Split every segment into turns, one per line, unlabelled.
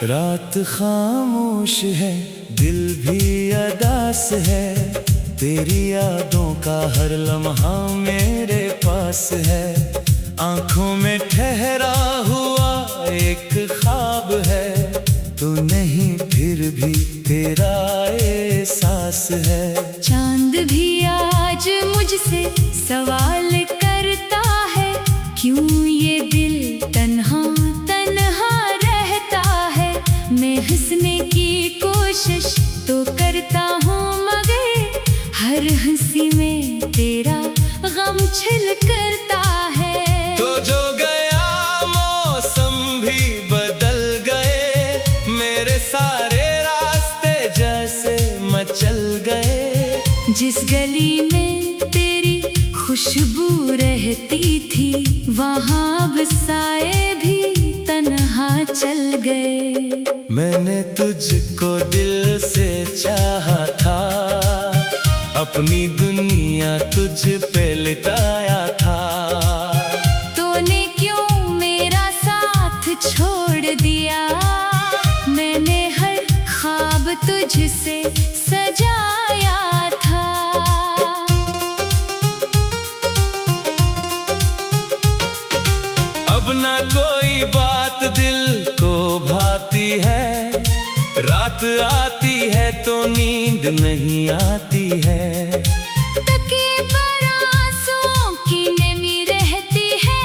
रात खामोश है, दिल भी अदास है। तेरी यादों का हर लम्हा मेरे पास है। आंखों में ठहरा हुआ एक ख्वाब है। तू नहीं फिर भी तेरा एहसास है।
चांद भी आज मुझसे सवाल करता है, क्यों ये दिल तन्हा तन्हा रहता है। मैं हंसने की कोशिश तो करता हूँ, मगर हर हंसी में तेरा गम छलकता है।
तो जो गया मौसम भी बदल गए, मेरे सारे रास्ते जैसे मचल गए।
जिस गली में तेरी खुशबू रहती थी, वहाँ अब साए भी तन्हा चल गए।
मैंने तुझको दिल से चाहा था, अपनी दुनिया तुझ पे लिटाया था।
तूने क्यों मेरा साथ छोड़ दिया, मैंने हर ख्वाब तुझसे सजाया था।
अब ना कोई बात दिल को भाती है। रात आती है तो नींद नहीं आती है।
तकिए पर आंसुओं की नमी रहती है,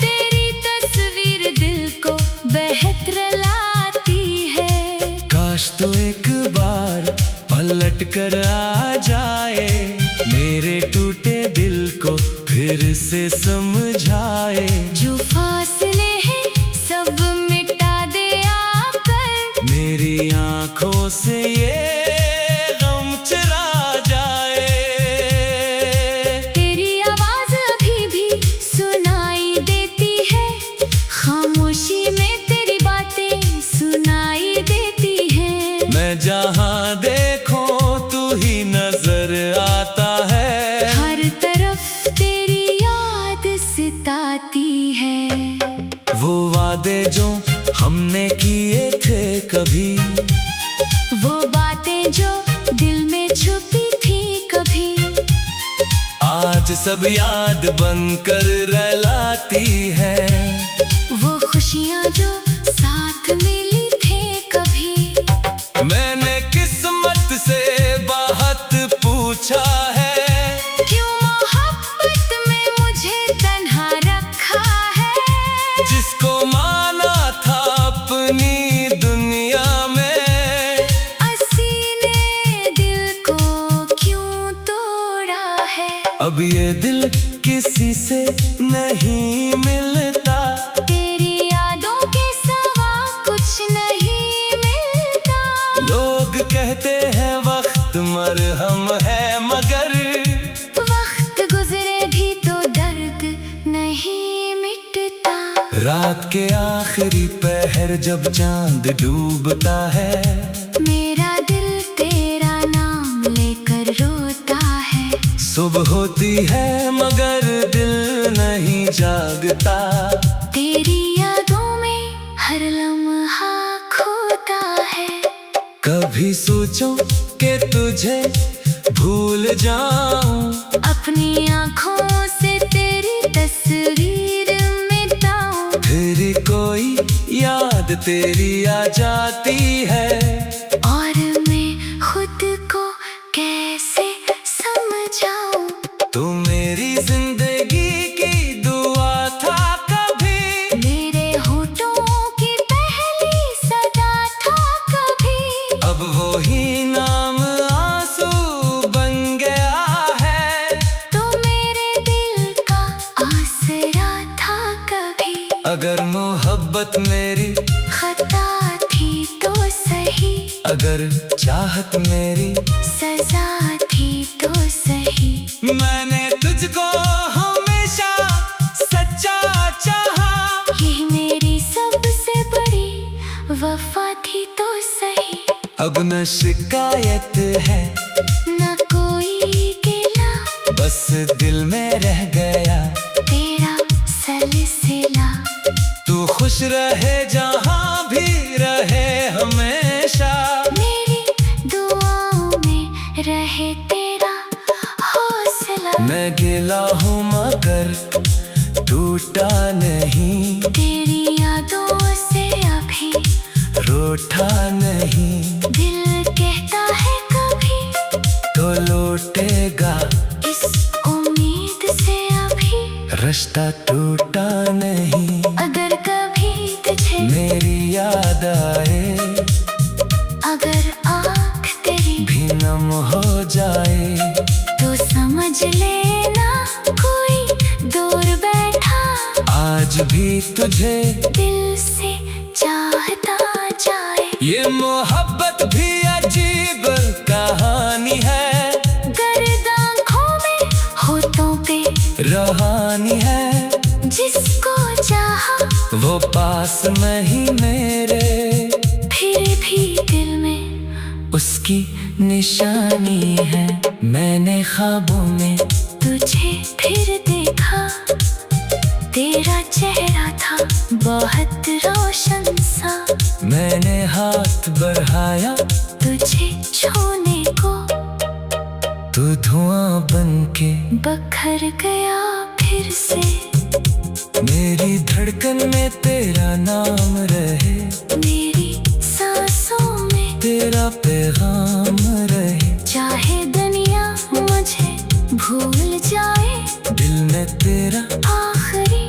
तेरी तस्वीर दिल को बेहतर लाती है।
काश तो एक बार पलट कर आ जाए, मेरे टूटे दिल को फिर से समझाए।
जो फासले हैं सब मिटा दे आकर,
मेरी आंखों से ये गम चला जाए।
तेरी आवाज अभी भी सुनाई देती है, खामोशी में तेरी बातें सुनाई देती हैं।
मैं जहाँ देखूं तू ही नजर आता है।
हर तरफ तेरी याद सताती है।
वो वादे जो हमने किए थे कभी,
वो बातें जो दिल में छुपी थी कभी,
आज सब याद बनकर रहलाती है।
वो खुशियाँ जो साथ मिली थे कभी।
मैंने किस्मत से बहुत पूछा है,
क्यों मोहब्बत में मुझे तन्हा रखा है।
जिसको माना था अपनी दुनिया में,
ने दिल को क्यों तोड़ा है।
अब ये दिल किसी से नहीं मिलता।
तेरी यादों के सिवा कुछ नहीं मिलता।
लोग कहते हैं वक्त मरहम है, मगर
वक्त गुजरे भी तो दर्द नहीं मिटता।
रात के आखिरी पहर जब चांद डूबता है,
मेरा दिल तेरा नाम लेकर रोता है।
सुबह होती है मगर दिल नहीं जागता।
तेरी यादों में हर लम्हा खोता है।
कभी सोचो कि तुझे भूल जाऊं,
अपनी आँखों से तेरी तस्वीर मिटाऊं।
फिर कोई याद तेरी आ जाती है,
और मैं खुद को कैसे समझाऊं।
तू मेरी जिंदगी की दुआ था कभी,
मेरे होठों की पहली सदा था कभी।
अब वो ही नाम आंसू बन गया है।
तो मेरे दिल का आसरा था कभी।
अगर मोहब्बत मेरी
खता थी तो सही,
अगर चाहत मेरी
सजा थी तो सही।
मैंने तुझको हमेशा सच्चा चाहा।
ये मेरी सबसे बड़ी वफा थी तो सही।
अब न शिकायत है
न कोई गिला,
बस दिल में रह गया
तेरा सलसिला।
तू खुश रहे जहाँ भी रहे। टूटा नहीं,
तेरी यादों से अभी
रूठा नहीं,
दिल कहता है कभी
तो लौटेगा
इस उम्मीद से अभी।
रास्ता टूटा नहीं।
अगर कभी तुझे
मेरी याद आए,
अगर आँख तेरी
भी नम हो जाए,
तो समझ लेना कोई दूर बैठा
आज भी तुझे
दिल से चाहता जाए।
ये मोहब्बत भी अजीब कहानी है,
गर्द आँखों में होठों पे
रूहानी है,
जिसको चाहा
वो पास नहीं मेरे,
फिर भी दिल में
उसकी निशानी है। मैंने ख्वाबों में
तुझे फिर देखा, तेरा चेहरा था बहुत रोशन सा,
मैंने हाथ बढ़ाया
तुझे छूने को
तू धुआं बनके
बखर गया फिर से।
मेरी धड़कन में तेरा नाम रहे,
मेरी सांसों में
तेरा पैगाम रहे,
चाहे दुनिया मुझे भूल जाए,
दिल में तेरा
आखिरी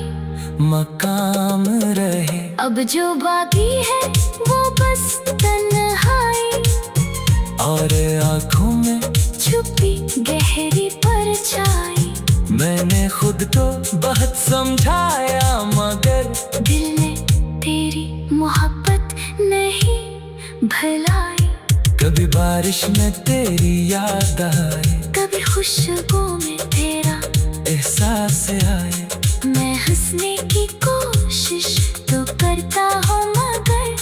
मकाम रहे।
अब जो बाकी है वो बस तन्हाई,
और आँखों में
छुपी गहरी परछाई।
मैंने खुद को बहुत समझाया, मगर
दिल ने तेरी मोहब्बत नहीं भलाई।
कभी बारिश में तेरी याद आए,
कभी खुशबू में तेरा
एहसास आए,
मैं हंसने की कोशिश तो करता हूँ, मगर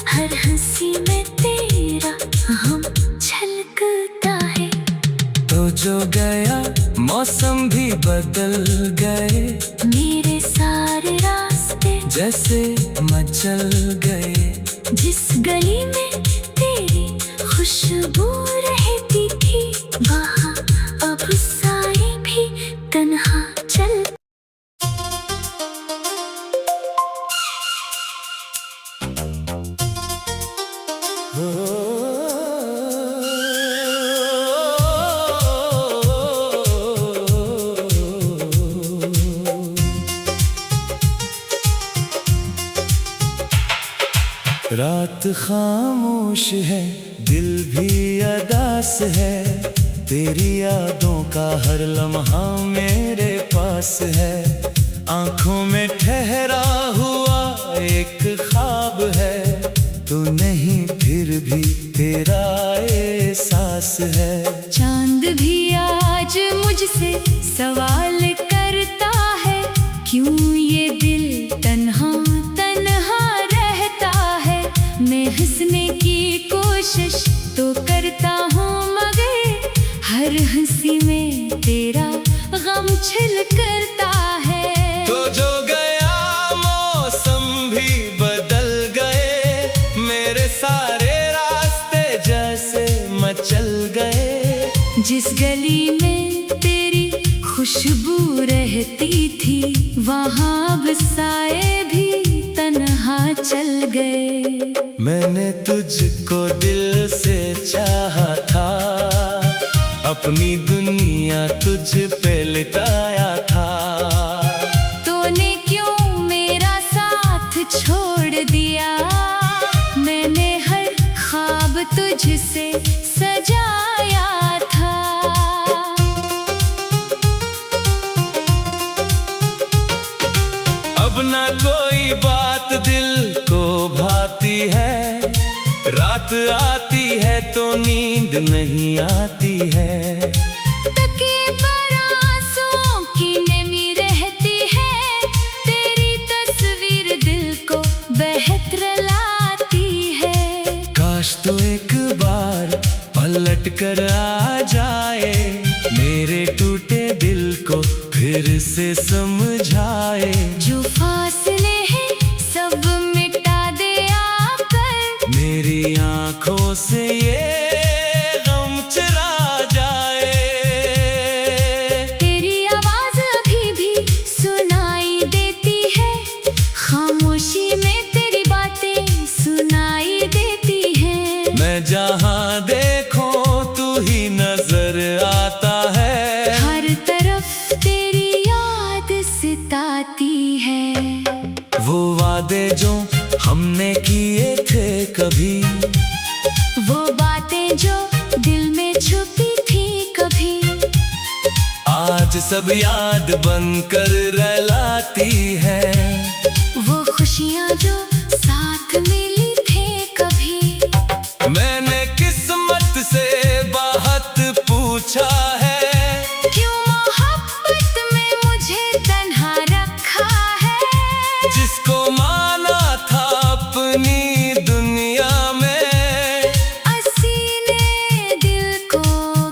हर हंसी में तेरा हम झलकता है।
तो जो गया मौसम भी बदल गए,
मेरे सारे रास्ते
जैसे मचल गए,
जिस गली में तेरी खुशबू रहती थी, वहाँ अब साए भी तन्हा चल।
रात खामोश है, दिल भी अदास है, तेरी यादों का हर लम्हा मेरे पास है। आंखों में ठहरा हुआ एक ख्वाब है, तू नहीं फिर भी तेरा एहसास है।
चांद भी आज मुझसे सवाल करता है, क्यों ये दिल तन्हा तन्हा रहता है। मैं हंसने की कोशिश तो करता हूँ, मगर हर हंसी में तेरा गम छलकता है।
तो जो गया मौसम भी बदल गए, मेरे सारे रास्ते जैसे मचल गए,
जिस गली में तेरी खुशबू रहती थी, वहाँ अब साए भी तन्हा चल गए।
मैंने तुझको दिल से चाहा था, अपनी दुनिया तुझ पे लिटाया था।
तूने क्यों मेरा साथ छोड़ दिया, मैंने हर ख्वाब तुझसे सजाया था।
अब ना कोई बात दिल को भाती है, रात आती है तो नींद नहीं आती है।
तकिए पर आंसुओं की नमी रहती है, तेरी तस्वीर दिल को बेहतर लाती है।
काश तो एक बार पलट कर आ जाए, मेरे टूटे दिल को फिर से समझाए।
जो फासले हैं सब मिटा दे आकर,
मेरी आंखों से ये गम चला जाए।
तेरी आवाज अभी भी
वादे जो हमने किए थे कभी,
वो बातें जो दिल में छुपी थी कभी,
आज सब याद बनकर रहलाती है।
वो खुशियाँ जो साथ मिली थे कभी।
मैंने किस्मत से बहुत पूछा है,
क्यों मोहब्बत में मुझे तन्हा रखा है।
जिसको माना था अपनी दुनिया में,
ने दिल को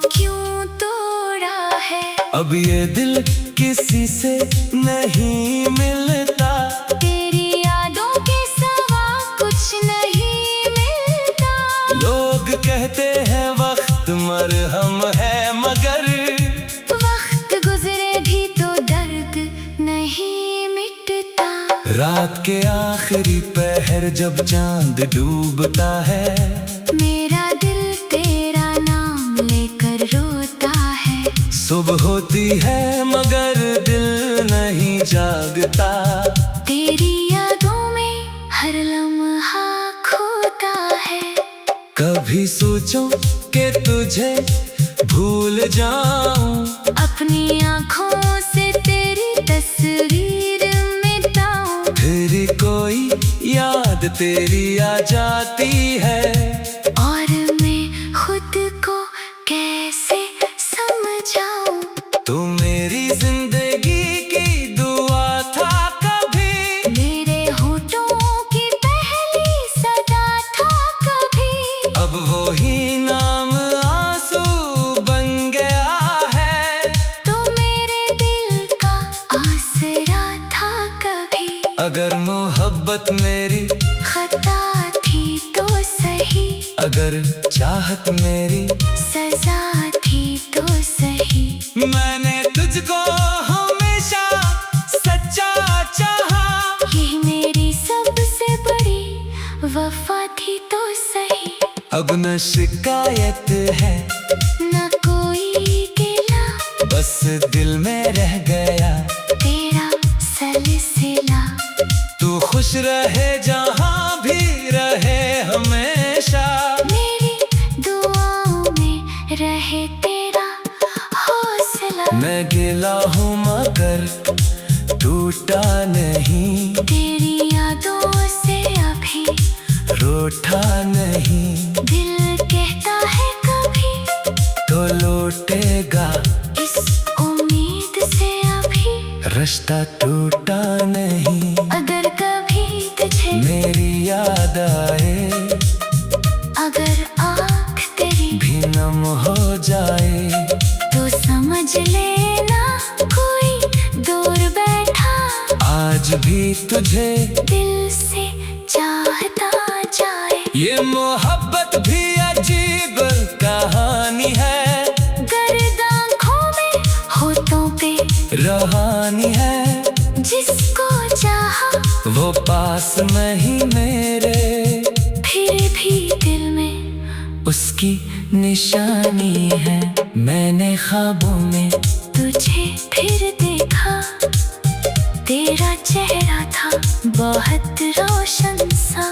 क्यों तोड़ा है।
अब ये दिल किसी से नहीं मिलता,
तेरी यादों के सिवा कुछ नहीं मिलता।
लोग कहते हैं वक्त मरहम है, मगर
वक्त गुजरे भी तो दर्द नहीं मिटता।
रात के आखिरी पहर जब चांद डूबता है,
मेरा दिल तेरा नाम लेकर रोता है।
सुबह होती है मगर दिल नहीं जागता।
तेरी यादों में हर लम्हा खोता है।
कभी सोचूं कि तुझे भूल जाऊं,
अपनी आँखों से तेरी तस्वीर मिटाऊं।
फिर कोई याद तेरी आ जाती है,
और मैं खुद को कैसे समझाऊं।
तू मेरी जिंदगी की दुआ था कभी,
मेरे होठों की पहली सदा था कभी।
अब वो ही नाम आंसू बन गया है।
तो मेरे दिल का आसरा था कभी।
अगर मोहब्बत मेरी
खता थी तो सही,
अगर चाहत मेरी
सजा थी तो सही।
मैंने तुझको हमेशा सच्चा चाहा,
ये मेरी सबसे बड़ी वफा थी तो सही।
अब न शिकायत है
न कोई गिला,
बस दिल में रह गया
तेरा सलसिला।
तू खुश रहे जहाँ भी रहे हमेशा,
मेरी दुआओं में रहे तेरा हौसला।
मैं गिला हूँ मगर टूटा नहीं,
तेरी यादों से अभी
रूठा नहीं।
दिल कहता है कभी
तो लौटेगा
इस उम्मीद से अभी।
रिश्ता टूटा नहीं।
अगर कभी तुझे
मेरी याद आए,
अगर आँख तेरी
भी नम हो जाए,
तो समझ लेना कोई दूर बैठा
आज भी तुझे
दिल से चाहता जाए।
ये मोहब्बत भी अजीब कहानी है,
गर्द आँखों में होठों पे
रूहानी है।
जिसको चाहा
वो पास नहीं मेरे,
फिर भी दिल में
उसकी निशानी है। मैंने ख्वाबों में
तुझे फिर देखा, तेरा चेहरा था बहुत रोशन सा।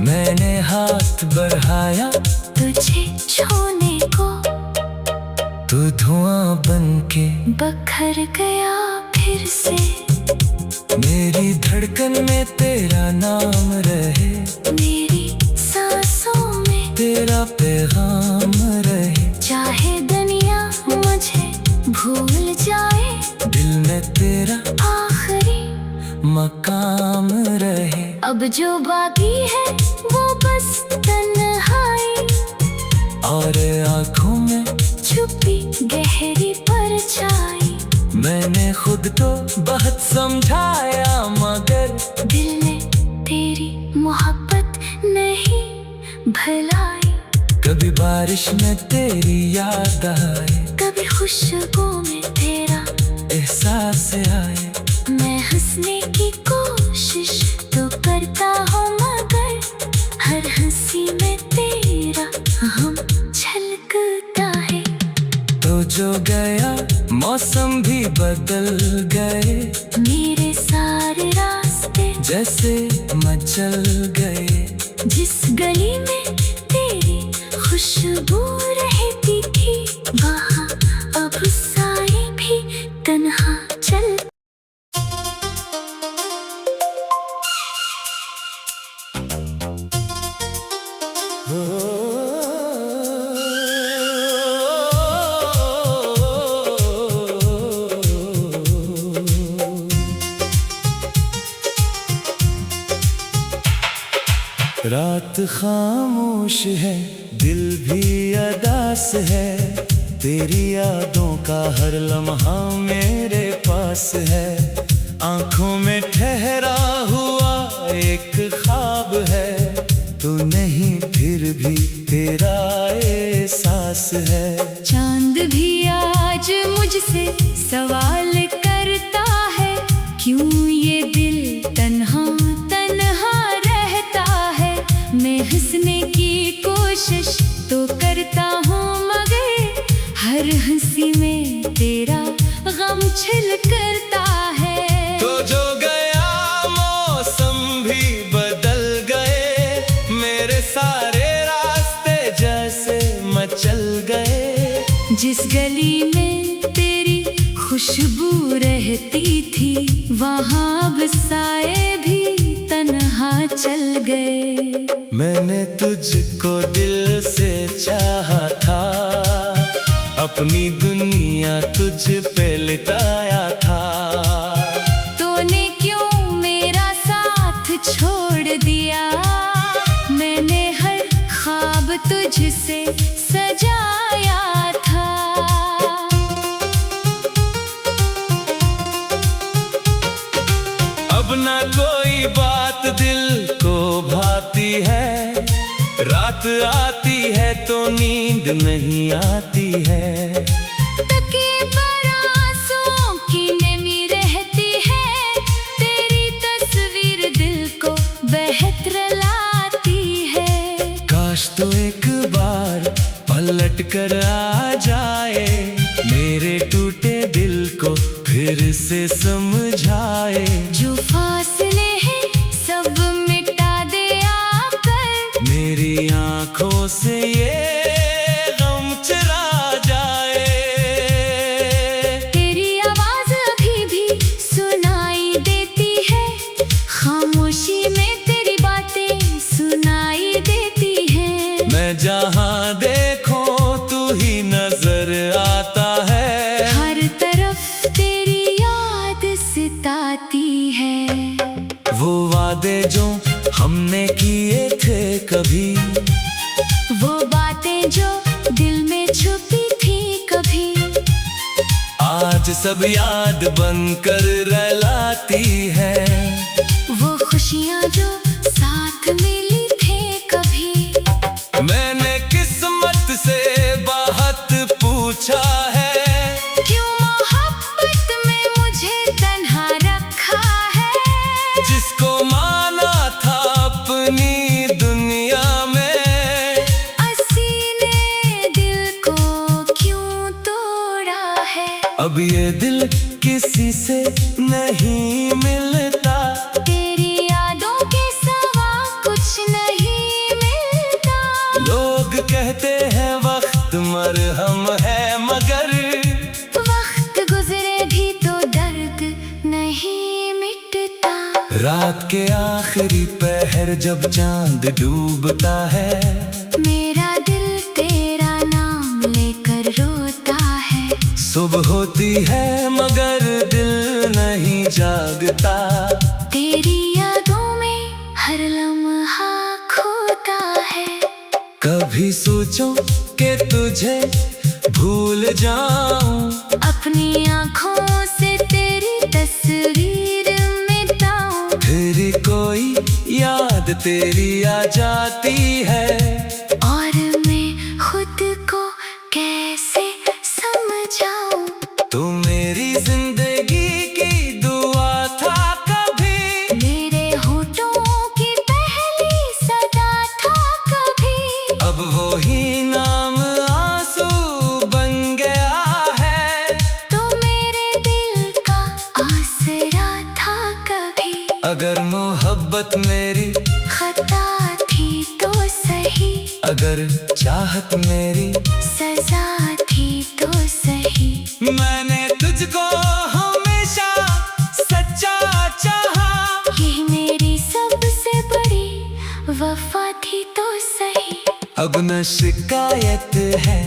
मैंने हाथ बढ़ाया
तुझे छूने को,
तू धुआं बनके
बखर गया फिर से।
मेरी धड़कन में तेरा नाम रहे,
मेरी सांसों में
तेरा पैगाम रहे।
चाहे दुनिया मुझे भूल जाए,
दिल में तेरा
आखिरी
मकाम रहे।
अब जो बाकी है वो बस तन्हाई,
और आँखों में
छुपी गहरी परछाई।
मैंने खुद को बहुत समझाया मगर
दिल ने तेरी मोहब्बत नहीं भलाई।
कभी बारिश में तेरी याद आए,
कभी खुशबू में तेरा
एहसास आए।
मैं हंसने की कोशिश तो करता हूँ, मगर हर हंसी में तेरा हम छलकता है।
तो जो गया मौसम भी बदल गए,
मेरे सारे रास्ते
जैसे मचल गए।
जिस गली में तेरी खुशबू रहती थी, वहाँ अब साए भी तन्हा चल।
रात खामोश है, दिल भी अदास है, तेरी यादों का हर लम्हा मेरे पास है। आंखों में ठहरा हुआ एक ख्वाब है, तू नहीं फिर भी तेरा एहसास है।
चांद भी आज मुझसे सवाल करता है, क्यों ये दिल तन्हा तन्हा रहता है। मैं हंसने की कोशिश तो करता हूँ, मगर हर हंसी में तेरा गम छलकता है।
तो जो गया मौसम भी बदल गए, मेरे सारे रास्ते जैसे मचल गए।
जिस गली में तेरी खुशबू रहती थी, वहाँ अब साए भी तन्हा चल गए।
मैंने तुझको दिल से चाहा था, अपनी दुनिया तुझ पे लिटाया था।
तूने क्यों मेरा साथ छोड़ दिया, मैंने हर ख्वाब तुझसे सजाया था।
अब ना कोई बात दिल को भाती है, रात आती है तो नींद नहीं आती है।
तकिए पर आंसुओं की नमी रहती है, तेरी तस्वीर दिल को बेहतर लाती है।
काश तो एक बार पलट कर आ जाए, मेरे टूटे दिल को फिर से समझाए।
जो फासले हैं सब मिटा दे आकर,
मेरी आंखों से ये गम चला जाए।
तेरी आवाज अभी भी सुनाई देती है, खामोशी में तेरी बातें सुनाई देती हैं।
मैं जहाँ देखूं तू ही नजर आता है,
हर तरफ तेरी याद सताती है।
वो वादे जो हमने किए थे कभी,
वो बातें जो दिल में छुपी थी कभी,
आज सब याद बनकर रहलाती है।
वो खुशियाँ जो साथ मिली थे कभी।
मैंने किस्मत से बात पूछा है,
क्यों मोहब्बत में मुझे तन्हा रखा है।
जिसको माना था अपनी दुनिया में,
ने दिल को क्यों तोड़ा है।
अब ये दिल किसी से नहीं मिलता,
तेरी यादों के सिवा कुछ नहीं मिलता।
लोग कहते हैं वक्त मरहम है, मगर
वक्त गुजरे भी तो दर्द नहीं मिटता।
रात के आखिरी पहर जब चांद डूबता है,
मेरा दिल तेरा नाम लेकर रोता है।
सुबह होती है मगर दिल नहीं जागता।
तेरी यादों में हर लम्हा खोता है।
कभी सोचो कि तुझे भूल जाऊं,
अपनी आँखों से तेरी तस्वीर मिटाऊं।
फिर कोई याद तेरी आ जाती है,
और मैं खुद को कैसे समझाऊं।
तू मेरी जिंदगी की दुआ था कभी,
मेरे होठों की पहली सदा था कभी।
अब वो ही नाम आंसू बन गया है।
तो मेरे दिल का आसरा था कभी।
अगर मोहब्बत मोहब्बत मेरी
खता थी तो सही,
अगर चाहत मेरी
सजा थी तो सही।
मैंने तुझको हमेशा सच्चा चाहा,
ये मेरी सबसे बड़ी वफा थी तो सही।
अब न शिकायत है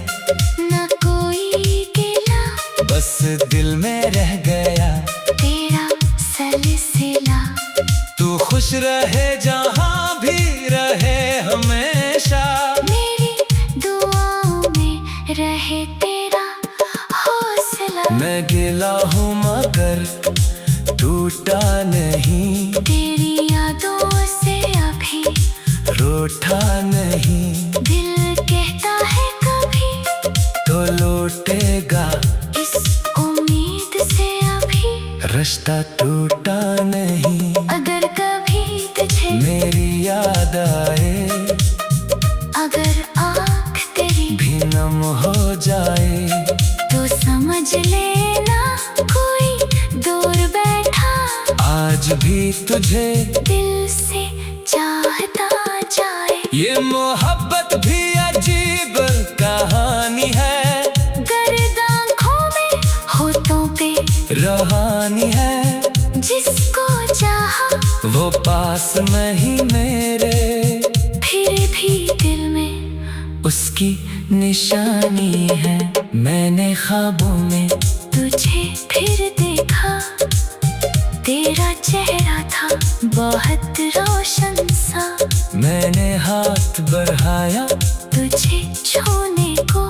न कोई गिला,
बस दिल में रह गया
तेरा सलसिला।
तू खुश रहे जहाँ भी रहे हमेशा,
मेरी दुआओं में रहे तेरा हौसला।
मैं गिला हूँ मगर टूटा नहीं,
तेरी यादों से अभी
रूठा नहीं।
दिल कहता है कभी
तो लौटेगा
इस उम्मीद से अभी,
रिश्ता टूटा नहीं।
अगर कभी तुझे
मेरी याद आए,
अगर आँख तेरी
भी नम हो जाए,
तो समझ लेना कोई दूर बैठा
आज भी तुझे
दिल से चाहता जाए।
ये मोहब्बत भी अजीब कहानी है,
गर्द आँखों में होठों पे
रूहानी है।
जिसको चाहा
वो पास में ही मेरे,
फिर भी दिल में
उसकी निशानी है। मैंने ख्वाबों में
तुझे फिर देखा, तेरा चेहरा था बहुत रोशन सा।
मैंने हाथ बढ़ाया
तुझे छूने को,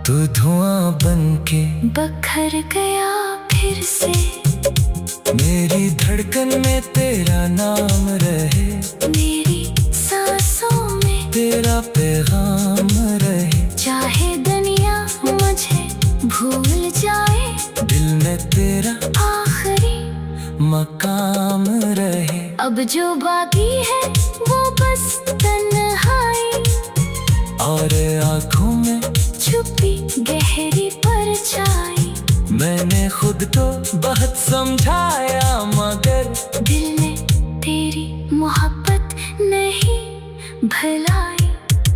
तू धुआं बनके
बखर गया फिर से।
मेरी धड़कन में तेरा नाम रहे,
मेरी सांसों में
तेरा पैगाम रहे।
चाहे दुनिया मुझे भूल जाए,
दिल में तेरा
आखिरी
मकाम रहे।
अब जो बाकी है वो बस तन्हाई,
और आँखों में
छुपी गहरी परछाई।
मैंने खुद को बहुत समझाया मगर
दिल ने तेरी मोहब्बत नहीं भलाई।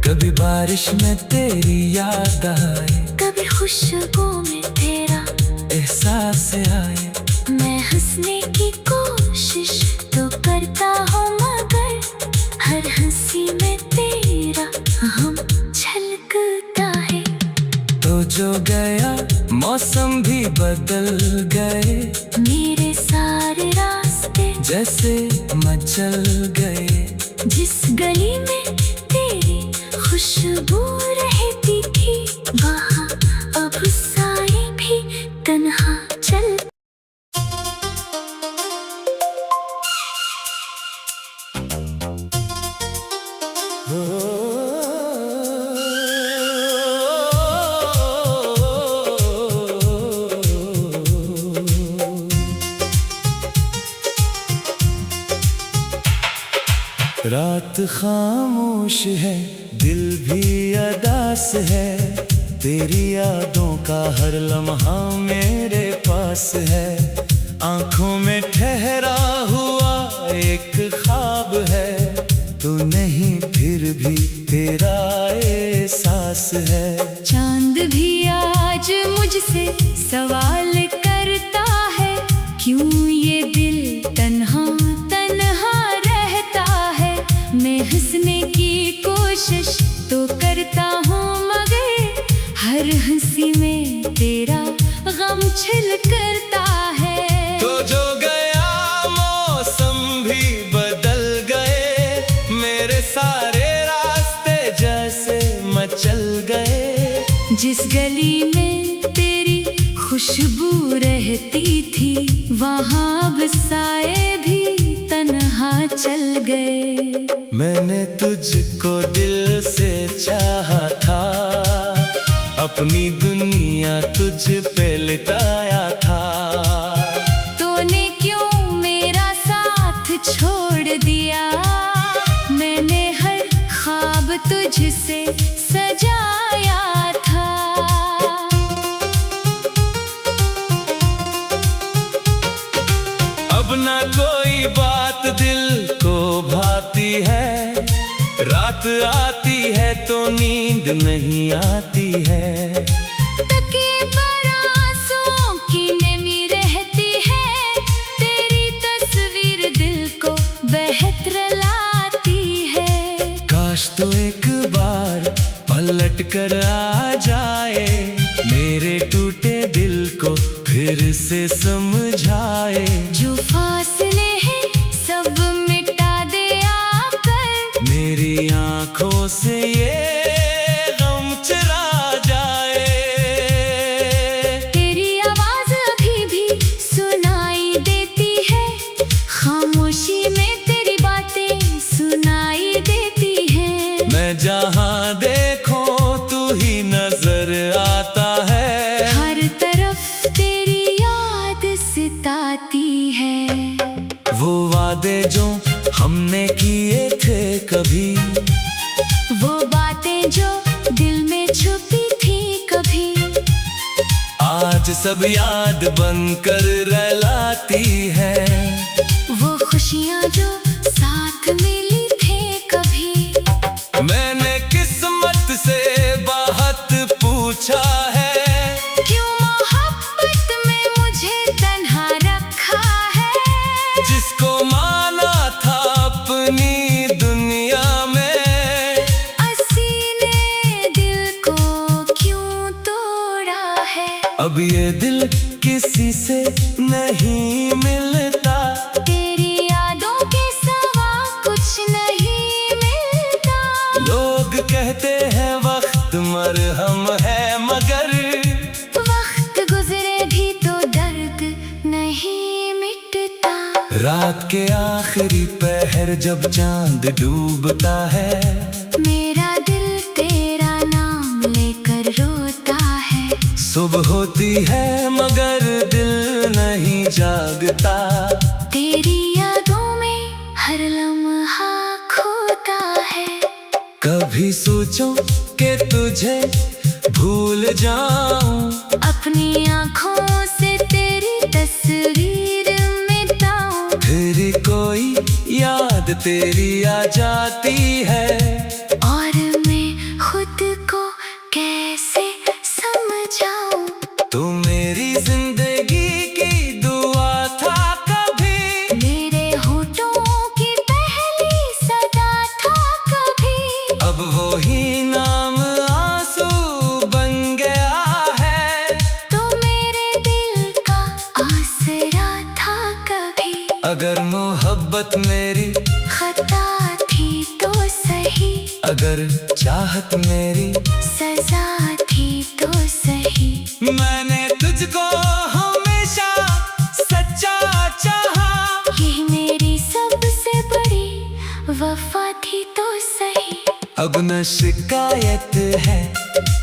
कभी बारिश में तेरी याद आए,
कभी खुशबू में तेरा
एहसास आए।
मैं हंसने की कोशिश तो करता हूँ, मगर हर हंसी में तेरा हम छलकता है।
तो जो गया मौसम भी बदल गए,
मेरे सारे रास्ते
जैसे मचल गए।
जिस गली में तेरी खुशबू रहती थी, वहाँ अब सारे भी तन्हा चल।
रात खामोश है, दिल भी अदास है। तेरी यादों का हर लम्हा मेरे पास है। आंखों में ठहरा हुआ एक ख्वाब है, तू नहीं फिर भी तेरा एहसास है।
चांद भी आज मुझसे सवाल करता है, क्यों ये दिल तन्हा तन्हा रहता है। मैं हंसने की कोशिश तो करता हूँ, मगर हर हंसी में तेरा गम छलकता है।
तो जो गया मौसम भी बदल गए, मेरे सारे रास्ते जैसे मचल गए।
जिस गली में तेरी खुशबू रहती थी, वहाँ अब साए भी तन्हा चल गए।
मैंने तुझको दिल से चाहा था, अपनी दुनिया तुझ पे लिटाया था।
तूने क्यों मेरा साथ छोड़ दिया, मैंने हर ख्वाब तुझसे सजाया था।
अब ना कोई बात दिल को भाती है, रात आती है तो नींद नहीं आती है।
तकिए पर आंसुओं की नमी रहती है, तेरी तस्वीर दिल को बेहतर लाती है।
काश तो एक बार पलट कर आ जाए, मेरे टूटे दिल को फिर से समझाए।
जो फासले हैं सब मिटा दे आकर,
मेरी आंखों से ये गम चला जाए।
तेरी आवाज अभी भी सुनाई देती है, खामोशी में तेरी बातें सुनाई देती है।
मैं जहाँ देखूं तू ही नजर आता है,
हर तरफ तेरी याद सताती है।
वो वादे जो हमने किए थे कभी,
वो बातें जो दिल में छुपी थी कभी,
आज सब याद बनकर रहलाती है।
वो खुशियाँ जो साथ मिली थे कभी।
मैंने किस्मत से बहुत पूछा है,
क्यों मोहब्बत में मुझे तन्हा रखा है।
जिसको माना था अपनी दुनिया में,
ने दिल को क्यों तोड़ा है।
अब ये दिल किसी से नहीं मिलता,
तेरी यादों के सिवा कुछ नहीं मिलता।
लोग कहते हैं वक्त मरहम है, मगर
वक्त गुजरे भी तो दर्द नहीं मिटता।
रात के आखिरी पहर जब चांद डूबता है,
मेरा दिल तेरा नाम लेकर रोता है।
सुबह होती है मगर दिल नहीं जागता।
तेरी यादों में हर लम्हा खोता है।
कभी सोचूं कि तुझे भूल जाऊं,
अपनी आँखों से तेरी तस्वीर मिटाऊं।
फिर कोई याद तेरी आ जाती है,
और मैं खुद को कैसे समझाऊं।
तू मेरी जिंदगी की दुआ था कभी,
मेरे होठों की पहली सदा था कभी।
अब वो ही नाम आंसू बन गया है।
तो मेरे दिल का आसरा था कभी।
अगर मोहब्बत मेरी
खता थी तो सही,
अगर चाहत मेरी
सजा थी तो सही।
मैंने तुझको हमेशा सच्चा चाहा,
यही मेरी सबसे बड़ी वफा थी तो सही।
अब न शिकायत है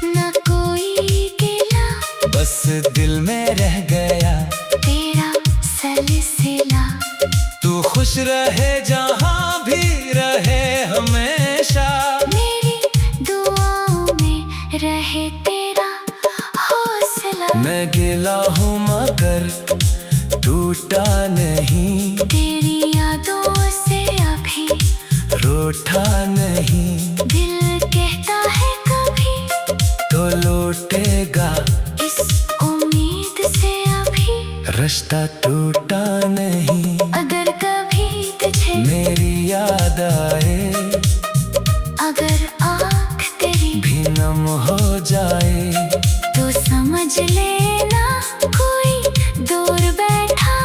न कोई गिला,
बस दिल में रह गया
तेरा सलसिला।
तू खुश रहे जहाँ भी रहे हमेशा,
मेरी दुआओं में रहे तेरा हौसला।
मैं गिला हूँ मगर टूटा नहीं,
तेरी यादों से अभी
रूठा नहीं।
दिल कहता है कभी
तो लौटेगा,
इस उम्मीद से अभी
रास्ता टूटा नहीं।
अगर कभी तुझे
मेरी याद आए,
अगर आँख तेरी
भी नम हो जाए,
तो समझ लेना कोई दूर बैठा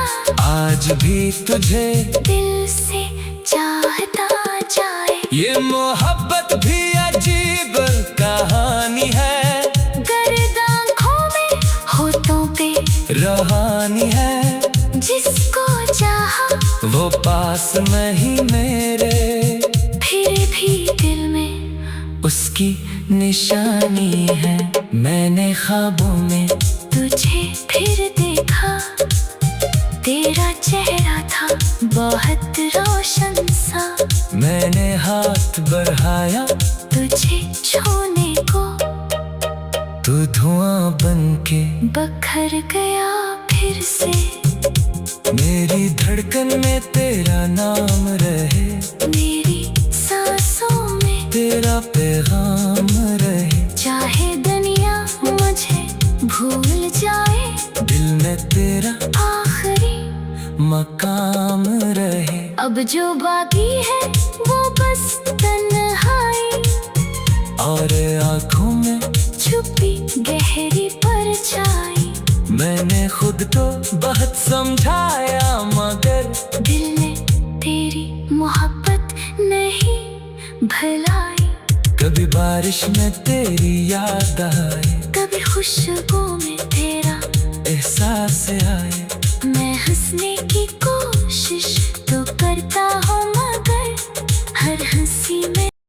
आज भी तुझे
दिल से चाहता जाए।
ये मोहब्बत भी अजीब कहानी है,
गर्द आँखों में होठों पे
रहानी है।
जिसको चाहा
वो पास नहीं मेरे,
फिर भी दिल में
उसकी निशानी है। मैंने ख्वाबों में
तुझे फिर देखा, तेरा चेहरा था बहुत रोशन सा।
मैंने हाथ बढ़ाया
तुझे छूने को,
तू धुआं बन के
बखर गया फिर से।
मेरी धड़कन में तेरा नाम रहे,
मेरी सांसों में
तेरा पैगाम रहे।
चाहे दुनिया मुझे भूल जाए,
दिल में तेरा
आखिरी
मकाम रहे।
अब जो बाकी है वो बस तन्हाई,
और आँखों में
छुपी गहरी परछाई।
मैंने खुद को बहुत समझाया, मगर
दिल ने तेरी मोहब्बत नहीं भलाई।
कभी बारिश में तेरी याद आए,
कभी खुशबू में तेरा
एहसास आए।
मैं हंसने की